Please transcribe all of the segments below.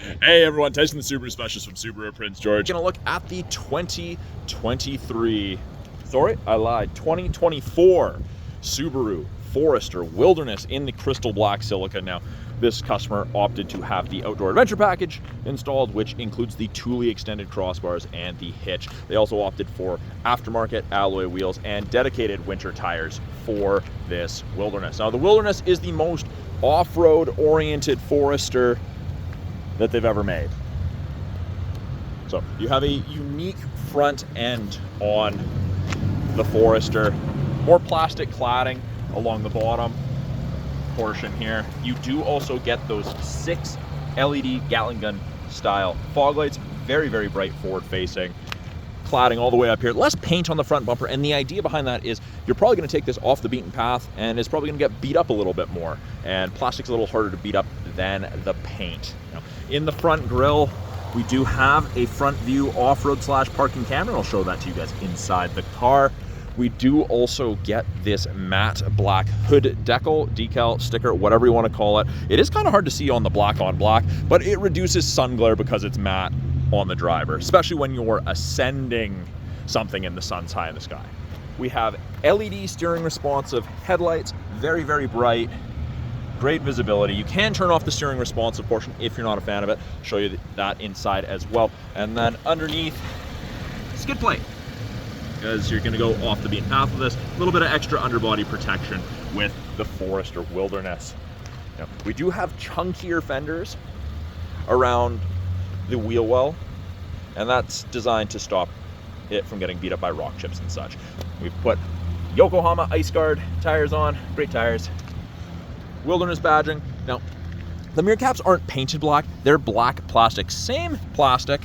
Hey everyone, Tyson the Subaru Specialist from Subaru Prince George. Gonna look at the 2024 Subaru Forester Wilderness in the crystal black silica. Now, this customer opted to have the outdoor adventure package installed, which includes the Thule extended crossbars and the hitch. They also opted for aftermarket alloy wheels and dedicated winter tires for this Wilderness. Now, the Wilderness is the most off-road oriented Forester that they've ever made. So you have a unique front end on the Forester, more plastic cladding along the bottom portion here. You do also get those 6 LED Gatling gun style fog lights, very, very bright forward facing, cladding all the way up here, less paint on the front bumper. And the idea behind that is you're probably going to take this off the beaten path and it's probably going to get beat up a little bit more, and plastic's a little harder to beat up than the paint. Now, in the front grille, we do have a front view off-road / parking camera. I'll show that to you guys inside the car. We do also get this matte black hood decal, sticker, whatever you want to call it. It is kind of hard to see on the black on black, but it reduces sun glare because it's matte on the driver, especially when you're ascending something and the sun's high in the sky. We have LED steering responsive headlights, very, very bright, great visibility. You can turn off the steering responsive portion if you're not a fan of it. I'll show you that inside as well. And then underneath, skid plate, because you're going to go off the beaten path with this. A little bit of extra underbody protection with the Forester Wilderness. Now, we do have chunkier fenders around the wheel well, and that's designed to stop it from getting beat up by rock chips and such. We've put Yokohama Ice Guard tires on, great tires. Wilderness badging. Now, the mirror caps aren't painted black, they're black plastic, same plastic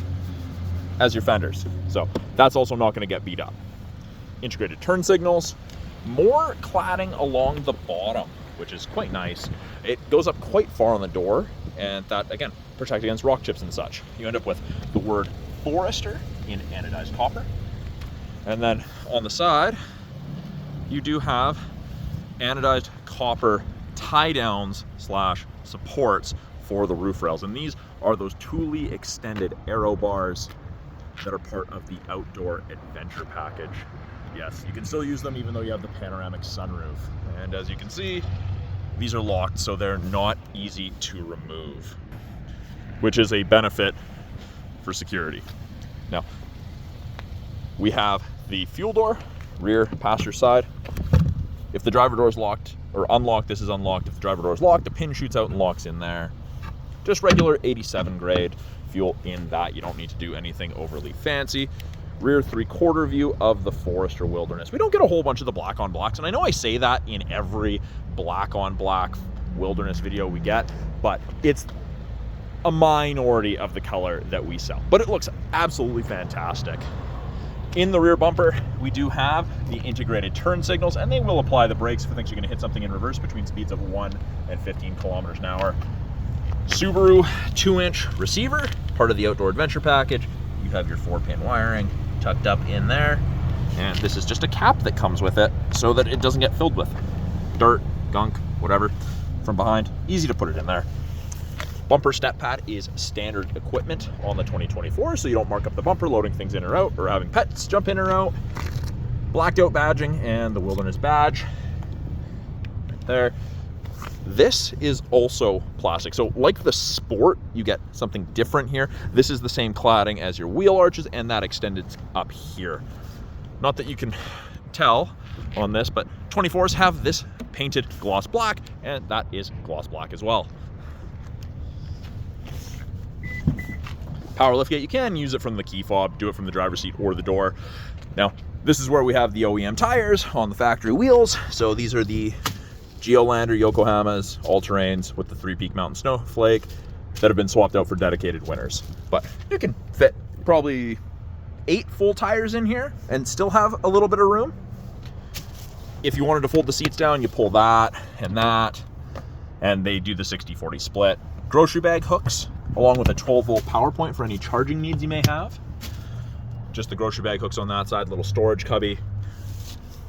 as your fenders. So that's also not going to get beat up. Integrated turn signals, more cladding along the bottom, which is quite nice. It goes up quite far on the door, and that, again, protects against rock chips and such. You end up with the word Forester in anodized copper. And then on the side, you do have anodized copper tie downs / supports for the roof rails. And these are those Thule extended aero bars that are part of the outdoor adventure package. Yes, you can still use them even though you have the panoramic sunroof. And as you can see, these are locked, so they're not easy to remove, which is a benefit for security. Now, we have the fuel door, rear passenger side. If the driver door is locked or unlocked, this is unlocked. If the driver door is locked, the pin shoots out and locks in there. Just regular 87 grade fuel in that. You don't need to do anything overly fancy. Rear 3/4 view of the Forester Wilderness. We don't get a whole bunch of the black on blacks, and I know I say that in every black on black Wilderness video we get, but it's a minority of the color that we sell. But it looks absolutely fantastic. In the rear bumper, we do have the integrated turn signals, and they will apply the brakes if it thinks you're going to hit something in reverse between speeds of 1 and 15 kilometers an hour. Subaru 2-inch receiver, part of the outdoor adventure package. You have your 4-pin wiring tucked up in there, and this is just a cap that comes with it so that it doesn't get filled with dirt, gunk, whatever from behind. Easy to put it in there. Bumper step pad is standard equipment on the 2024, so you don't mark up the bumper loading things in or out or having pets jump in or out. Blacked out badging and the Wilderness badge right there. This is also plastic. So like the Sport, you get something different here. This is the same cladding as your wheel arches, and that extended up here. Not that you can tell on this, but 24s have this painted gloss black, and that is gloss black as well. Power liftgate, you can use it from the key fob, do it from the driver's seat or the door. Now, this is where we have the OEM tires on the factory wheels. So these are the Geolander Yokohamas all-terrains with the 3-peak mountain snowflake that have been swapped out for dedicated winters. But you can fit probably 8 full tires in here and still have a little bit of room. If you wanted to fold the seats down, you pull that, and they do the 60-40 split. Grocery bag hooks, along with a 12-volt power point for any charging needs you may have. Just the grocery bag hooks on that side, little storage cubby.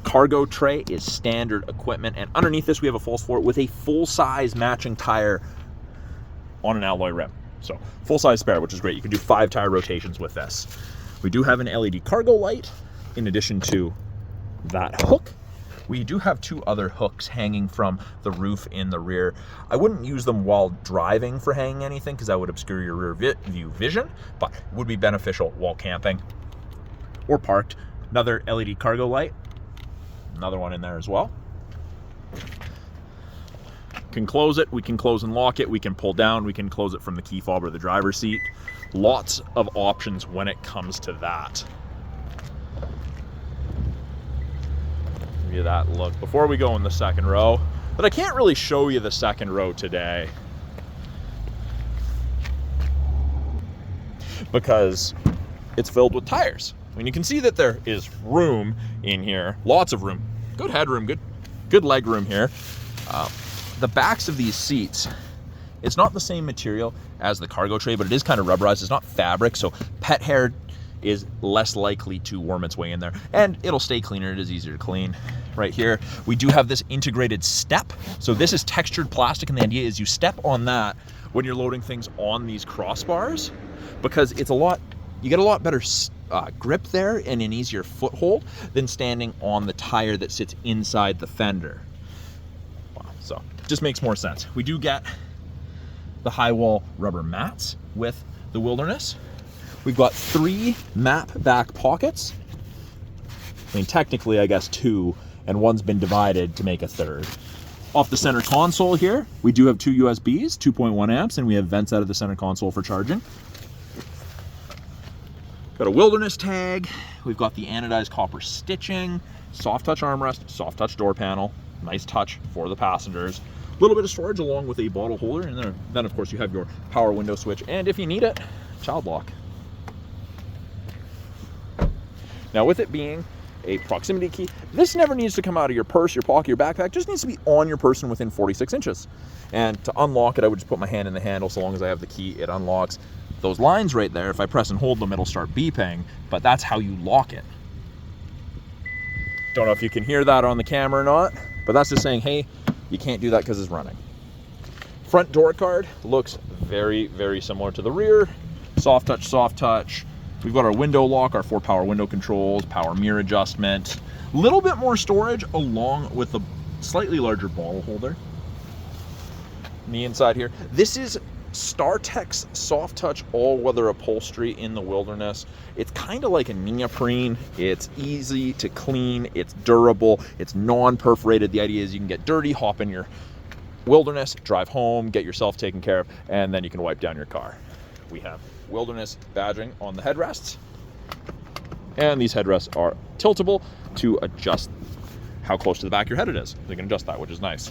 Cargo tray is standard equipment, and underneath this we have a false floor with a full-size matching tire on an alloy rim. So full-size spare, which is great. You can do 5 tire rotations with this. We do have an LED cargo light in addition to that hook. We do have 2 other hooks hanging from the roof in the rear. I wouldn't use them while driving for hanging anything because that would obscure your rear view vision, but it would be beneficial while camping or parked. Another LED cargo light, another one in there as well. Can close it, we can close and lock it, we can pull down, we can close it from the key fob or the driver's seat. Lots of options when it comes to that. Give you that look before we go in the second row, but I can't really show you the second row today because it's filled with tires. I mean, you can see that there is room in here, lots of room, good headroom, good leg room here. The backs of these seats, it's not the same material as the cargo tray, but it is kind of rubberized. It's not fabric, so pet hair is less likely to worm its way in there, and it'll stay cleaner. It is easier to clean. Right here, we do have this integrated step. So this is textured plastic, and the idea is you step on that when you're loading things on these crossbars, because it's you get a lot better grip there and an easier foothold than standing on the tire that sits inside the fender. So just makes more sense. We do get the high wall rubber mats with the Wilderness. We've got 3 map back pockets. I mean, technically, I guess 2, and one's been divided to make a 3rd. Off the center console here, we do have 2 USBs, 2.1 amps, and we have vents out of the center console for charging. Got a Wilderness tag. We've got the anodized copper stitching, soft touch armrest, soft touch door panel. Nice touch for the passengers. A little bit of storage along with a bottle holder, and then of course you have your power window switch, and if you need it, child lock. Now, with it being a proximity key, this never needs to come out of your purse, your pocket, your backpack. Just needs to be on your person within 46 inches. And to unlock it, I would just put my hand in the handle. So long as I have the key, it unlocks. Those lines right there, if I press and hold them, it'll start beeping, but that's how you lock it. Don't know if you can hear that on the camera or not, but that's just saying, hey, you can't do that because it's running. Front door card looks very, very similar to the rear. Soft touch, soft touch. We've got our window lock, our 4 power window controls, power mirror adjustment. A little bit more storage along with the slightly larger bottle holder. On the inside here, this is StarTech's soft touch all-weather upholstery in the Wilderness. It's kind of like a neoprene. It's easy to clean, it's durable, it's non-perforated. The idea is you can get dirty, hop in your Wilderness, drive home, get yourself taken care of, and then you can wipe down your car. We have Wilderness badging on the headrests, and these headrests are tiltable to adjust how close to the back of your head it is. You can adjust that, which is nice.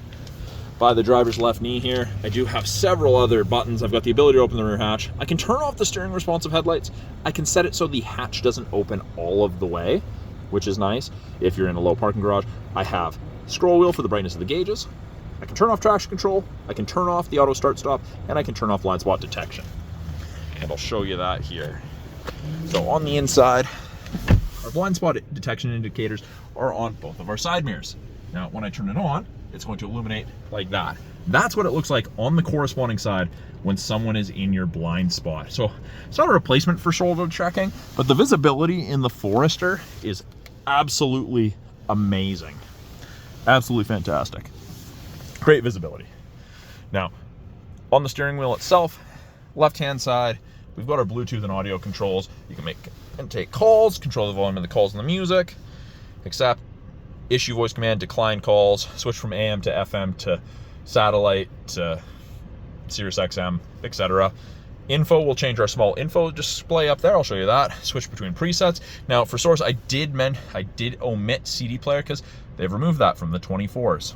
By the driver's left knee here, I do have several other buttons. I've got the ability to open the rear hatch. I can turn off the steering responsive headlights. I can set it so the hatch doesn't open all of the way, which is nice. If you're in a low parking garage, I have scroll wheel for the brightness of the gauges. I can turn off traction control. I can turn off the auto start stop, and I can turn off blind spot detection. And I'll show you that here. So on the inside, our blind spot detection indicators are on both of our side mirrors. Now, when I turn it on, it's going to illuminate like that. That's what it looks like on the corresponding side when someone is in your blind spot. So it's not a replacement for shoulder checking, but the visibility in the Forester is absolutely amazing. Absolutely fantastic. Great visibility. Now, on the steering wheel itself, left-hand side, we've got our Bluetooth and audio controls. You can make and take calls, control the volume of the calls and the music, accept, issue voice command, decline calls, switch from AM to FM to satellite to Sirius XM, etc. Info will change our small info display up there. I'll show you that. Switch between presets. Now for source, I did omit CD player because they've removed that from the 24s.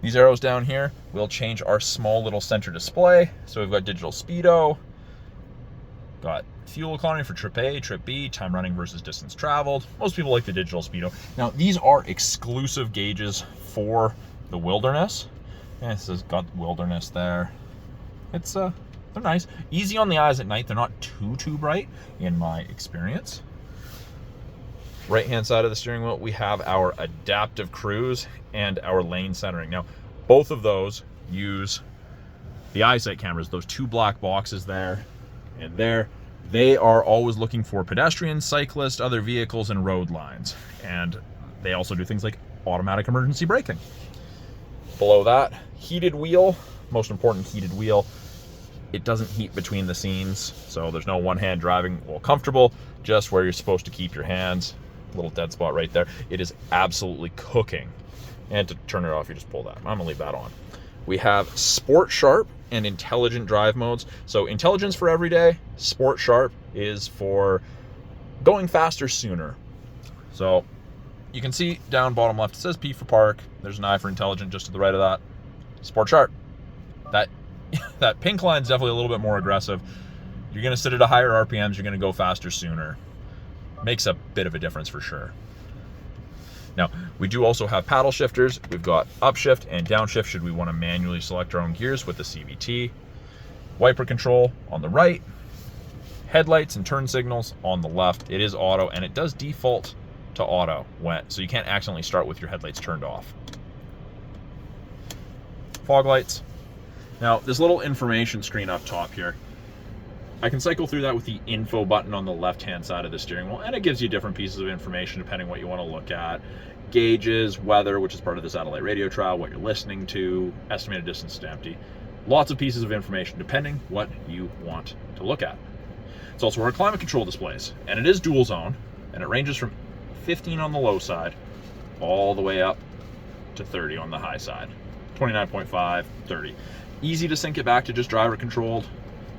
These arrows down here will change our small little center display. So we've got digital speedo, got fuel economy for trip A, trip B, time running versus distance traveled. Most people like the digital speedo. Now these are exclusive gauges for the Wilderness. And this has got Wilderness there. It's they're nice, easy on the eyes at night. They're not too bright in my experience. Right hand side of the steering wheel, we have our adaptive cruise and our lane centering. Now both of those use The eyesight cameras, those two black boxes there and there, they are always looking for pedestrians, cyclists, other vehicles, and road lines. And they also do things like automatic emergency braking. Below that, heated wheel, most important, heated wheel. It doesn't heat between the scenes, so there's no one-hand driving while comfortable, just where you're supposed to keep your hands. Little dead spot right there. It is absolutely cooking. And to turn it off, you just pull that. I'm gonna leave that on. We have Sport Sharp and Intelligent drive modes. So Intelligence for everyday, Sport Sharp is for going faster sooner. So you can see down bottom left, it says P for park. There's an I for intelligent just to the right of that. Sport Sharp. That pink line's definitely a little bit more aggressive. You're gonna sit at a higher RPMs, you're gonna go faster sooner. Makes a bit of a difference for sure. Now, we do also have paddle shifters. We've got upshift and downshift should we want to manually select our own gears with the CVT. Wiper control on the right. Headlights and turn signals on the left. It is auto, and it does default to auto, so you can't accidentally start with your headlights turned off. Fog lights. Now, this little information screen up top here, I can cycle through that with the info button on the left-hand side of the steering wheel, and it gives you different pieces of information depending what you want to look at. Gauges, weather, which is part of the satellite radio trial, what you're listening to, estimated distance to empty. Lots of pieces of information depending what you want to look at. It's also our climate control displays, and it is dual zone, and it ranges from 15 on the low side all the way up to 30 on the high side. 29.5, 30. Easy to sync it back to just driver controlled.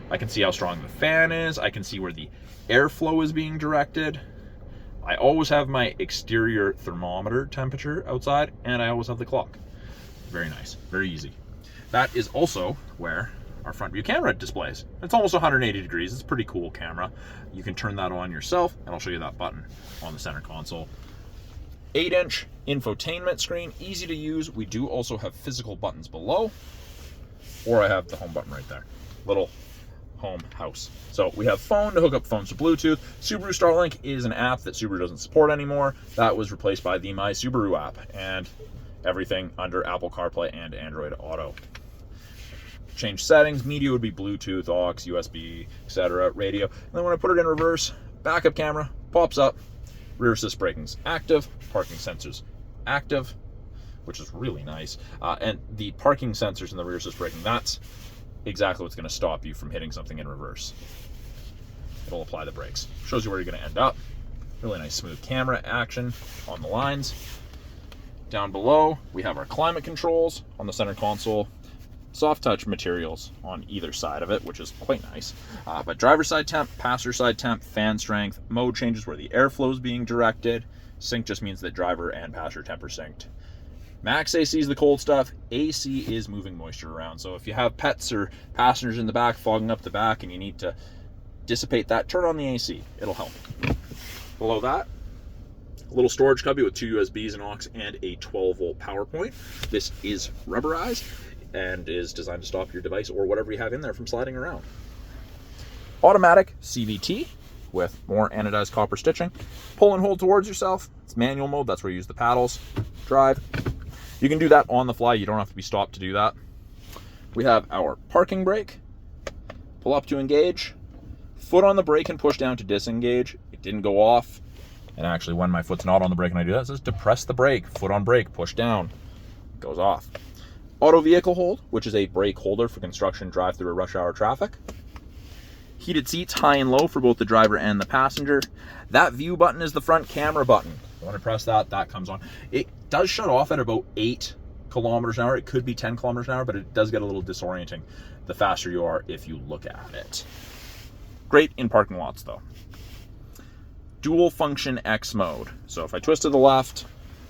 I can see how strong the fan is. I can see where the airflow is being directed. I always have my exterior thermometer temperature outside, and I always have the clock. Very nice, very easy. That is also where our front view camera displays. It's almost 180 degrees. It's a pretty cool camera. You can turn that on yourself, and I'll show you that button on the center console. 8-inch infotainment screen, easy to use. We do also have physical buttons below, or I have the home button right there. Little home house. So we have phone to hook up phones to Bluetooth. Subaru Starlink is an app that Subaru doesn't support anymore. That was replaced by the My Subaru app, and everything under Apple CarPlay and Android Auto. Change settings, media would be Bluetooth, aux, USB, etc., radio. And then when I put it in reverse, backup camera pops up, rear assist braking's active, parking sensors active, which is really nice. And the parking sensors and the rear assist braking, that's exactly what's going to stop you from hitting something in reverse. It'll apply the brakes. Shows you where you're going to end up. Really nice smooth camera action on the lines. Down below, we have our climate controls on the center console. Soft touch materials on either side of it, which is quite nice. But driver side temp, passenger side temp, fan strength, mode changes where the airflow is being directed. Sync just means that driver and passenger temp are synced. Max AC is the cold stuff. AC is moving moisture around. So if you have pets or passengers in the back fogging up the back and you need to dissipate that, turn on the AC. It'll help. Below that, a little storage cubby with 2 USBs, an aux, and a 12-volt power point. This is rubberized and is designed to stop your device or whatever you have in there from sliding around. Automatic CVT with more anodized copper stitching. Pull and hold towards yourself. It's manual mode. That's where you use the paddles. Drive. You can do that on the fly. You don't have to be stopped to do that. We have our parking brake. Pull up to engage. Foot on the brake and push down to disengage. It didn't go off. And actually, when my foot's not on the brake and I do that, it says depress the brake. Foot on brake, push down. It goes off. Auto vehicle hold, which is a brake holder for construction drive-through or rush hour traffic. Heated seats, high and low for both the driver and the passenger. That view button is the front camera button. When I press that, that comes on. It does shut off at about 8 kilometers an hour. It could be 10 kilometers an hour, but it does get a little disorienting the faster you are if you look at it. Great in parking lots though. Dual function X mode. So if I twist to the left,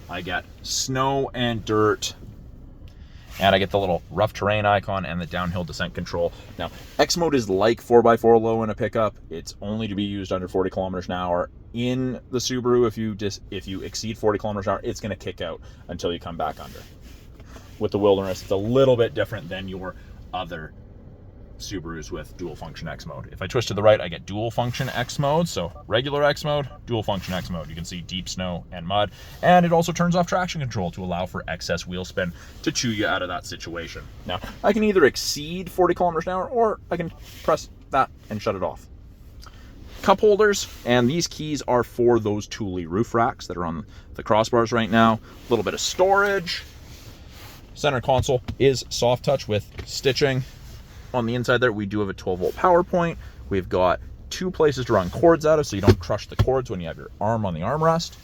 I get snow and dirt, and I get the little rough terrain icon and the downhill descent control. Now, X mode is like 4x4 low in a pickup. It's only to be used under 40 kilometers an hour. In the Subaru, if you exceed 40 kilometers an hour, it's going to kick out until you come back under. With the Wilderness, it's a little bit different than your other Subarus with dual function X mode. If I twist to the right, I get dual function X mode. So regular X mode, dual function X mode. You can see deep snow and mud. And it also turns off traction control to allow for excess wheel spin to chew you out of that situation. Now, I can either exceed 40 kilometers an hour, or I can press that and shut it off. Cup holders, and these keys are for those Thule roof racks that are on the crossbars right now. A little bit of storage. Center console is soft touch with stitching. On the inside there, we do have a 12-volt power point. We've got 2 places to run cords out of, so you don't crush the cords when you have your arm on the armrest.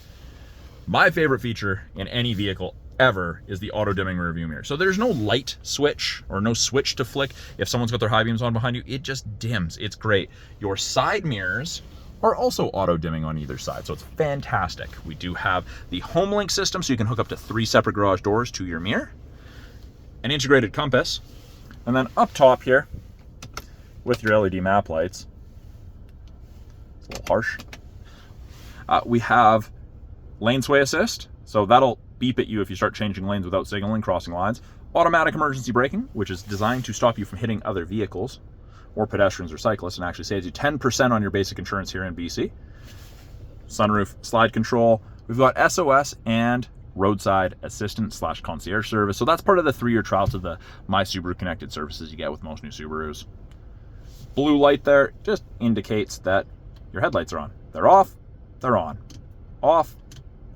My favorite feature in any vehicle ever is the auto dimming rear view mirror. So there's no light switch or no switch to flick. If someone's got their high beams on behind you, it just dims. It's great. Your side mirrors are also auto dimming on either side, so it's fantastic. We do have the home link system, so you can hook up to 3 separate garage doors to your mirror. An integrated compass. And then up top here, with your LED map lights, it's a little harsh, we have lane sway assist, so that'll beep at you if you start changing lanes without signaling, crossing lines. Automatic emergency braking, which is designed to stop you from hitting other vehicles or pedestrians or cyclists, and actually saves you 10% on your basic insurance here in BC. Sunroof slide control. We've got SOS and roadside assistant / concierge service. So that's part of the 3-year trial to the My Subaru connected services you get with most new Subarus. Blue light there just indicates that your headlights are on. They're off, they're on. Off,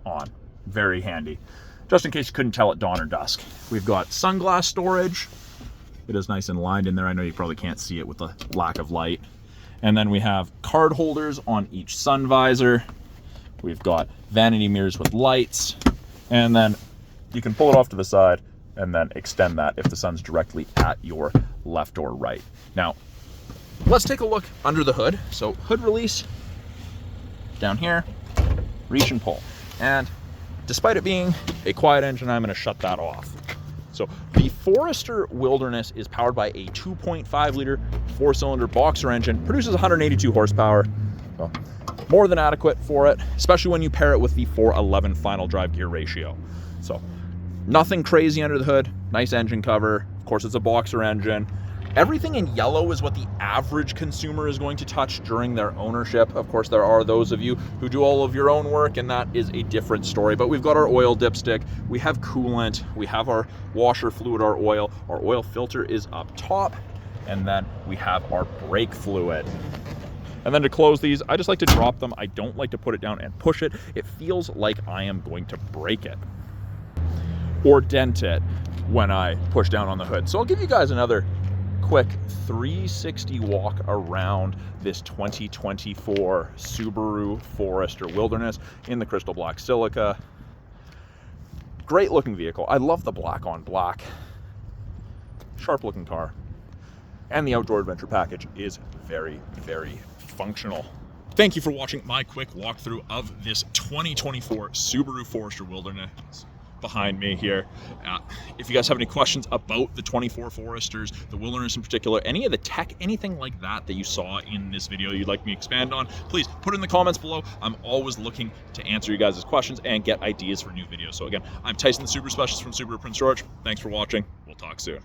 on. Very handy. Just in case you couldn't tell at dawn or dusk. We've got sunglass storage. It is nice and lined in there. I know you probably can't see it with the lack of light. And then we have card holders on each sun visor. We've got vanity mirrors with lights. And then you can pull it off to the side and then extend that if the sun's directly at your left or right. Now, let's take a look under the hood. So hood release down here, reach and pull. And despite it being a quiet engine, I'm going to shut that off. So the Forester Wilderness is powered by a 2.5 liter 4-cylinder boxer engine, produces 182 horsepower. So more than adequate for it, especially when you pair it with the 411 final drive gear ratio. So nothing crazy under the hood, nice engine cover. Of course, it's a boxer engine. Everything in yellow is what the average consumer is going to touch during their ownership. Of course, there are those of you who do all of your own work, and that is a different story. But we've got our oil dipstick, we have coolant, we have our washer fluid, our oil filter is up top, and then we have our brake fluid. And then to close these, I just like to drop them. I don't like to put it down and push it. It feels like I am going to break it or dent it when I push down on the hood. So I'll give you guys another quick 360 walk around this 2024 Subaru Forester Wilderness in the crystal black silica. Great looking vehicle. I love the black on black. Sharp looking car. And the outdoor adventure package is very, very functional. Thank you for watching my quick walkthrough of this 2024 Subaru Forester Wilderness behind me here. If you guys have any questions about the 24 Foresters, the Wilderness in particular, any of the tech, anything like that that you saw in this video you'd like me to expand on, please put it in the comments below. I'm always looking to answer you guys' questions and get ideas for new videos. So again, I'm Tyson, the Subaru Specialist from Subaru Prince George. Thanks for watching. We'll talk soon.